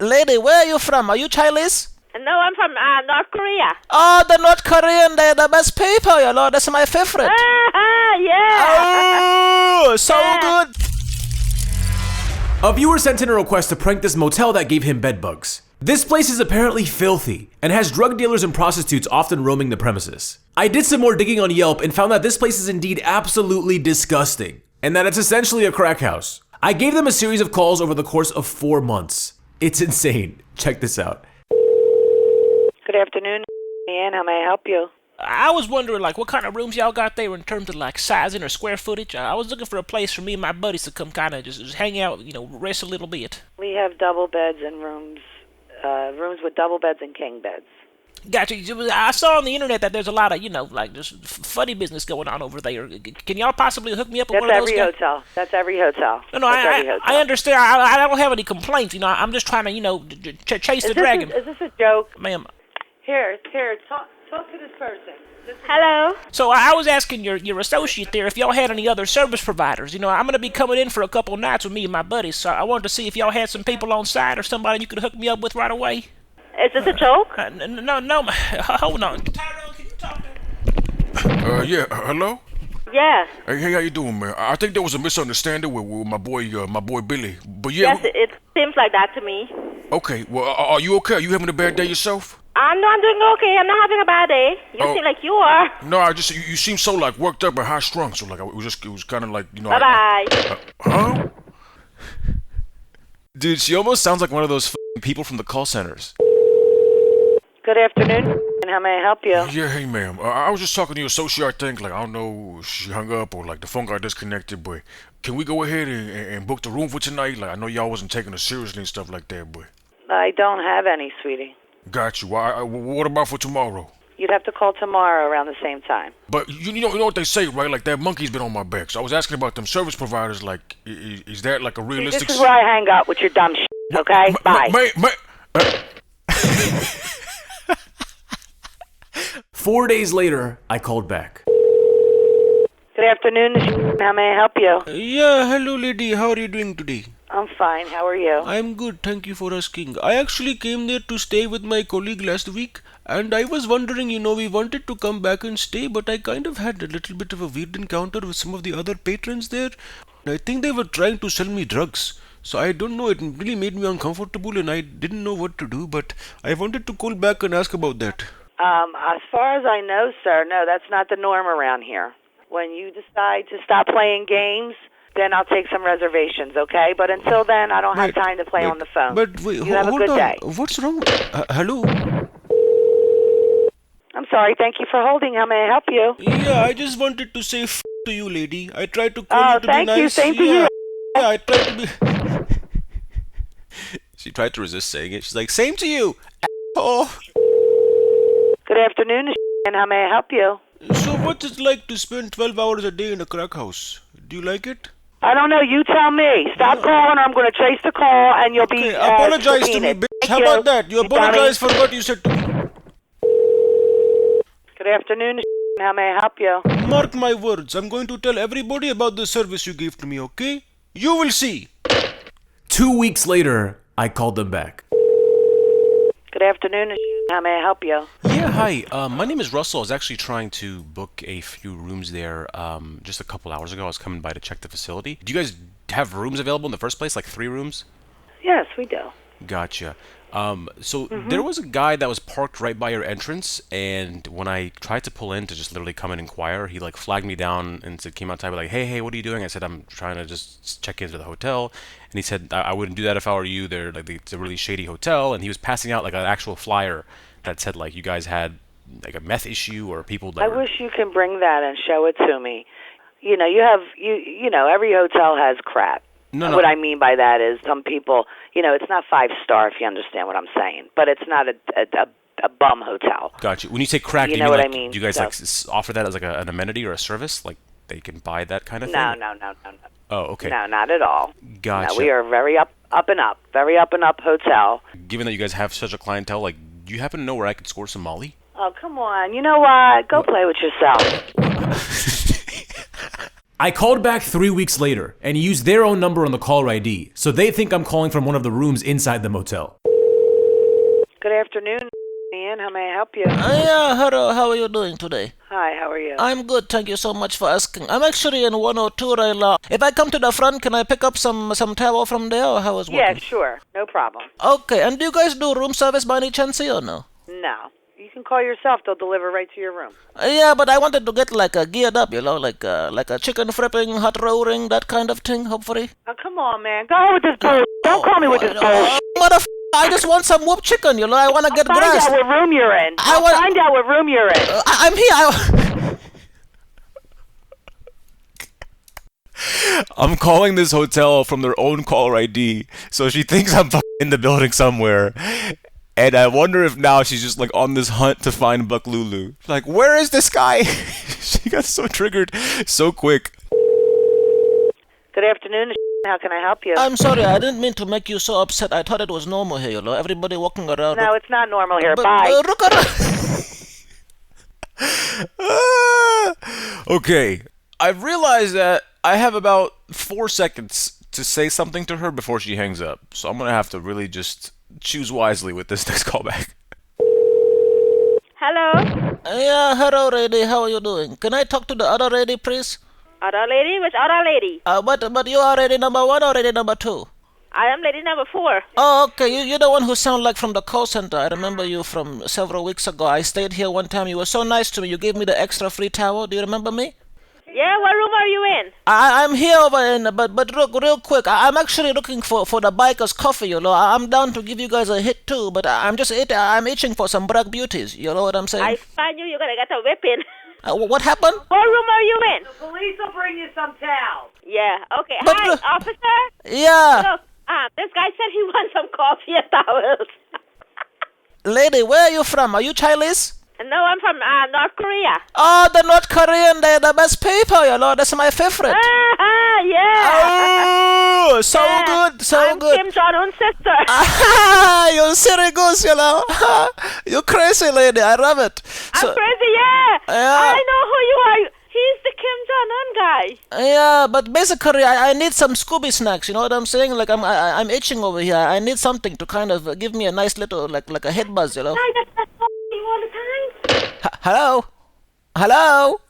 Lady, where are you from? Are you Chinese? No, I'm from North Korea. Oh, the North Korean, they're the best people, you know. That's my favorite. Yeah. Oh, so good. A viewer sent in a request to prank this motel that gave him bed bugs. This place is apparently filthy and has drug dealers and prostitutes often roaming the premises. I did some more digging on Yelp and found that this place is indeed absolutely disgusting, and that it's essentially a crack house. I gave them a series of calls over the course of 4 months. It's insane. Check this out. Good afternoon, Ian. How may I help you? I was wondering, like, what kind of rooms y'all got there in terms of, like, sizing or square footage? I was looking for a place for me and my buddies to come kind of just hang out, you know, rest a little bit. We have double beds and rooms with double beds and king beds. Gotcha. I saw on the internet that there's a lot of, you know, like, just funny business going on over there. Can y'all possibly hook me up with one of those guys? That's every hotel. No, I understand. I don't have any complaints, you know. I'm just trying to, you know, chase the dragon. Is this a joke? Ma'am. Here, talk to this person. Hello. So I was asking your associate there if y'all had any other service providers. You know, I'm going to be coming in for a couple of nights with me and my buddies, so I wanted to see if y'all had some people on site or somebody you could hook me up with right away. Is this a joke? No, hold on. Tyrone, can you talk to Yeah, hello? Yeah. Hey, how you doing, man? I think there was a misunderstanding with my boy Billy. But yeah. Yes, it seems like that to me. Okay, well, are you okay? Are you having a bad day yourself? No, I'm doing okay. I'm not having a bad day. You seem like you are. No, you seem so like worked up and high strung. So like it was kind of like, you know. Bye-bye. Huh? Dude, she almost sounds like one of those people from the call centers. Good afternoon, and how may I help you? Yeah, hey, ma'am. I was just talking to your associate, I think. Like, I don't know if she hung up or, like, the phone got disconnected, but can we go ahead and book the room for tonight? Like, I know y'all wasn't taking it seriously and stuff like that, but... I don't have any, sweetie. Got you. What about for tomorrow? You'd have to call tomorrow around the same time. But you know what they say, right? Like, that monkey's been on my back. So I was asking about them service providers. Like, is that, like, a realistic... This is where I hang up with your dumb shit, okay? Bye. 4 days later, I called back. Good afternoon, how may I help you? Yeah, hello lady, how are you doing today? I'm fine, how are you? I'm good, thank you for asking. I actually came there to stay with my colleague last week, and I was wondering, you know, we wanted to come back and stay, but I kind of had a little bit of a weird encounter with some of the other patrons there. I think they were trying to sell me drugs. So I don't know, it really made me uncomfortable and I didn't know what to do, but I wanted to call back and ask about that. As far as I know, sir, no, that's not the norm around here. When you decide to stop playing games, then I'll take some reservations, okay? But until then, I don't have time to play on the phone. But wait, you have a good day. What's wrong? Hello? I'm sorry, thank you for holding. How may I help you? Yeah, I just wanted to say to you, lady. I tried to call you to be nice. Oh, thank you, same to you. Yeah, I tried to be... She tried to resist saying it. She's like, same to you, oh. Good afternoon, and how may I help you? So what's it like to spend 12 hours a day in a crack house? Do you like it? I don't know, you tell me. Stop calling or I'm going to trace the call and you'll be apologize to me, bitch. How about that? You apologize for what you said to me. Good afternoon, how may I help you? Mark my words, I'm going to tell everybody about the service you gave to me, okay? You will see. 2 weeks later, I called them back. Good afternoon, how may I help you? Yeah, hi. My name is Russell. I was actually trying to book a few rooms there just a couple hours ago. I was coming by to check the facility. Do you guys have rooms available in the first place, like 3 rooms? Yes, we do. Gotcha. There was a guy that was parked right by your entrance, and when I tried to pull in to just literally come and inquire, he like flagged me down and came outside like, hey, what are you doing? I said, I'm trying to just check into the hotel, and he said, I wouldn't do that if I were you. It's a really shady hotel, and he was passing out like an actual flyer that said like you guys had like a meth issue or people that I wish you can bring that and show it to me. You know, every hotel has crap. No. What I mean by that is some people, it's not 5-star if you understand what I'm saying, but it's not a bum hotel. Gotcha. When you say crack, you know what I mean? Do you guys offer that as like an amenity or a service? Like they can buy that kind of thing? No. Oh, okay. No, not at all. Gotcha. No, we are very up and up hotel. Given that you guys have such a clientele, like, do you happen to know where I could score some Molly? Oh, come on. You know what? Go play with yourself. I called back 3 weeks later and used their own number on the caller ID, so they think I'm calling from one of the rooms inside the motel. Good afternoon, Ian. How may I help you? Yeah, hello, how are you doing today? Hi, how are you? I'm good, thank you so much for asking. I'm actually in 102 right now. If I come to the front, can I pick up some towel from there, or how is it Yeah, working? sure. No problem. Okay, and do you guys do room service by any chance here or no? No. You can call yourself. They'll deliver right to your room. Yeah, but I wanted to get like a geared up, like a chicken fripping, hot rolling, that kind of thing, hopefully. Oh, come on, man. Go with this bull. Don't call me with this bull. I just want some whooped chicken, I want to get Find grass. out what room you're in. Find out what room you're in. I'm here. I'm calling this hotel from their own caller ID, so she thinks I'm in the building somewhere. And I wonder if now she's just like on this hunt to find Buck Lulu. Like, where is this guy? She got so triggered so quick. Good afternoon. How can I help you? I'm sorry, I didn't mean to make you so upset. I thought it was normal here, everybody walking around. No, it's not normal here. But, Bye. Look around. Okay, I've realized that I have about 4 seconds to say something to her before she hangs up. So I'm gonna have to really just choose wisely with this next callback. Hello? Yeah, hello, lady. How are you doing? Can I talk to the other lady, please? Other lady? Which other lady? But you are lady number 1 or lady number 2? I am lady number 4. Oh, okay. You're the one who sound like from the call center. I remember you from several weeks ago. I stayed here one time. You were so nice to me. You gave me the extra free towel. Do you remember me? Yeah, what room are you in? I'm here over in, but look, real quick. I'm actually looking for the biker's coffee. I'm down to give you guys a hit too, but I'm itching for some black beauties. You know what I'm saying? I find you're gonna get a whipping. What happened? What room are you in? The police will bring you some towels. Yeah, okay. But Hi, look- officer. Yeah, Look, this guy said he wants some coffee and towels. lady, where are you from? Are you Chinese? No, I'm from North Korea. Oh, the North Korean, they're the best people. That's my favorite. Yeah. Oh, so Yeah. good, so I'm good. Kim Jong-un's sister. You're serious, You crazy lady, I love it. I'm crazy, yeah. Yeah. I know who you are. He's the Kim Jong-un guy. Yeah, but basically, I need some Scooby snacks. You know what I'm saying? Like I'm itching over here. I need something to kind of give me a nice little like a head buzz. Guy, that's you all the time. Hello, hello.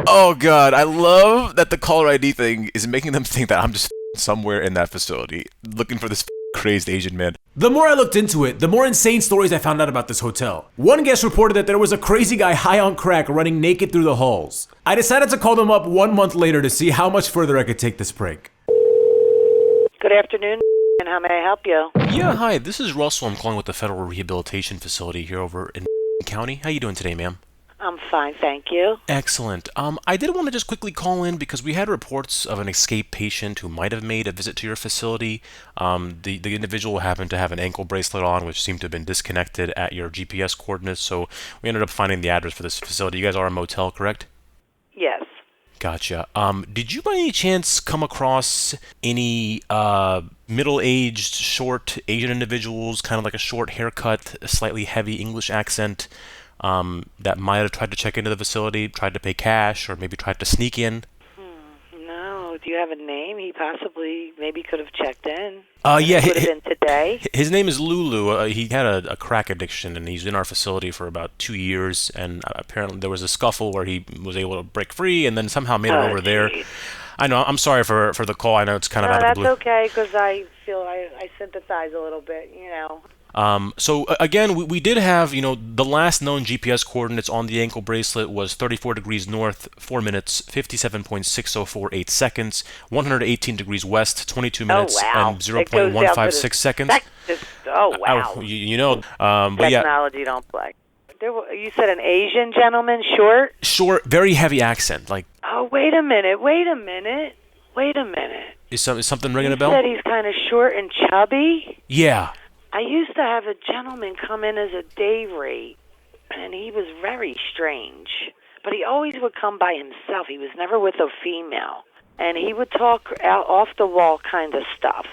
Oh god, I love that the caller ID thing is making them think that I'm just somewhere in that facility looking for this crazed Asian man. The more I looked into it, the more insane stories I found out about this hotel. One guest reported that there was a crazy guy high on crack running naked through the halls. I decided to call them up 1 month later to see how much further I could take this prank. Good afternoon. And how may I help you? Yeah, hi, this is Russell. I'm calling with the Federal Rehabilitation Facility here over in County. How you doing today, ma'am? I'm fine, thank you. Excellent. I did want to just quickly call in because we had reports of an escaped patient who might have made a visit to your facility. The individual happened to have an ankle bracelet on, which seemed to have been disconnected at your GPS coordinates, so we ended up finding the address for this facility. You guys are a motel, correct? Yes. Gotcha. Did you by any chance come across any middle-aged, short Asian individuals, kind of like a short haircut, a slightly heavy English accent, that might have tried to check into the facility, tried to pay cash, or maybe tried to sneak in? No. Do you have a name? He possibly maybe could have checked in. Yeah. It would have been today. His name is Lulu. He had a crack addiction, and he's in our facility for about 2 years. And apparently there was a scuffle where he was able to break free, and then somehow made it over there. Geez. I know. I'm sorry for the call. I know it's kind of out of the That's blue. okay, because I feel I sympathize a little bit, So again, we did have, the last known GPS coordinates on the ankle bracelet was 34 degrees north, 4 minutes, 57.6048 seconds, 118 degrees west, 22 minutes, wow. and 0.156 seconds. Wow. But yeah, Technology don't play. You said an Asian gentleman, short? short, very heavy accent. Like, Oh, wait a minute. is something ringing a You bell? said he's kind of short and chubby? Yeah. I used to have a gentleman come in as a day rate, and he was very strange. But he always would come by himself. He was never with a female. And he would talk out off the wall kind of stuff.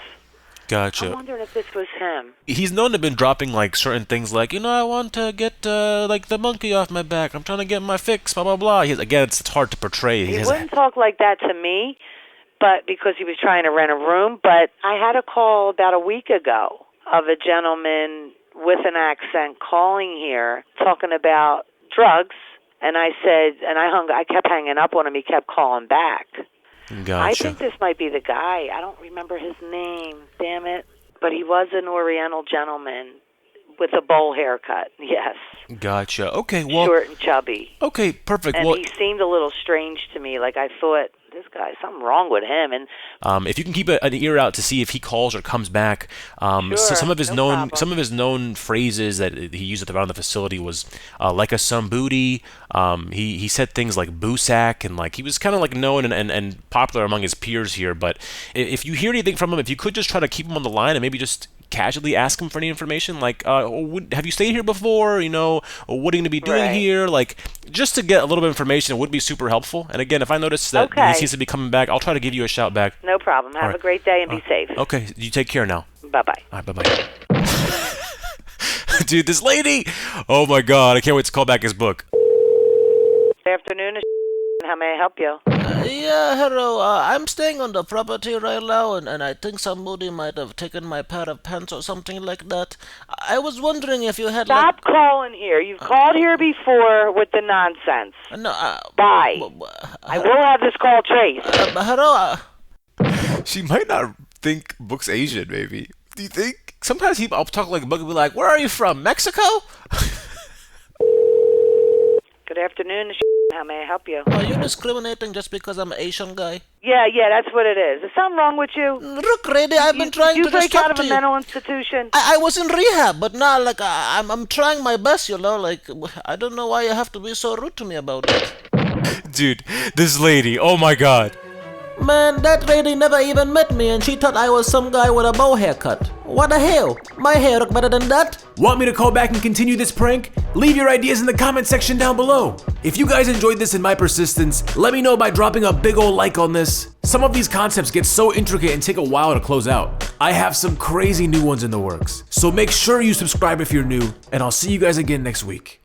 Gotcha. I'm wondering if this was him. He's known to have been dropping like certain things like, I want to get like the monkey off my back. I'm trying to get my fix, blah, blah, blah. Again, it's hard to portray. He wouldn't talk like that to me, but because he was trying to rent a room. But I had a call about a week ago of a gentleman with an accent calling here talking about drugs. And I said, and I kept hanging up on him. He kept calling back. Gotcha. I think this might be the guy. I don't remember his name. Damn it. But he was an Oriental gentleman with a bowl haircut. Yes. Gotcha. Okay, well. Short and chubby. Okay, perfect. And Well, he seemed a little strange to me. Like I thought, this guy, something wrong with him. And if you can keep an ear out to see if he calls or comes back, so Sure, some of his no known problem. phrases that he used around the facility was like a some booty. He said things like boo sack, and like he was kind of like known and popular among his peers here. But if you hear anything from him, if you could just try to keep him on the line and maybe just casually ask him for any information, like have you stayed here before, or what are you going to be doing Right. here, like just to get a little bit of information, it would be super helpful. And again, if I notice that Okay. he seems to be coming back, I'll try to give you a shout back. no problem. Have All right. a great day and be safe. Okay, you take care now. Bye-bye. All right, bye-bye. Dude, this lady, oh my god, I can't wait to call back his book. Good afternoon. How may I help you? Yeah, hello. I'm staying on the property right now, and I think somebody might have taken my pair of pants or something like that. I was wondering if you had Stop calling here. You've called here before with the nonsense. No, Bye. I will have this call traced. hello. She might not think Book's Asian, maybe. Do you think? Sometimes I'll talk like Book and be like, where are you from, Mexico? Good afternoon. How may I help you? Are you discriminating just because I'm an Asian guy? Yeah, that's what it is. Is something wrong with you? Look, Rady, I've been trying you to just break out talk of to a you. mental institution? I was in rehab, but now, like, I'm trying my best, like, I don't know why you have to be so rude to me about it. Dude, this lady, oh my god. Man, that lady never even met me, and she thought I was some guy with a bow haircut. What the hell? My hair look better than that? Want me to call back and continue this prank? Leave your ideas in the comment section down below. If you guys enjoyed this and my persistence, let me know by dropping a big ol' like on this. Some of these concepts get so intricate and take a while to close out. I have some crazy new ones in the works. So make sure you subscribe if you're new, and I'll see you guys again next week.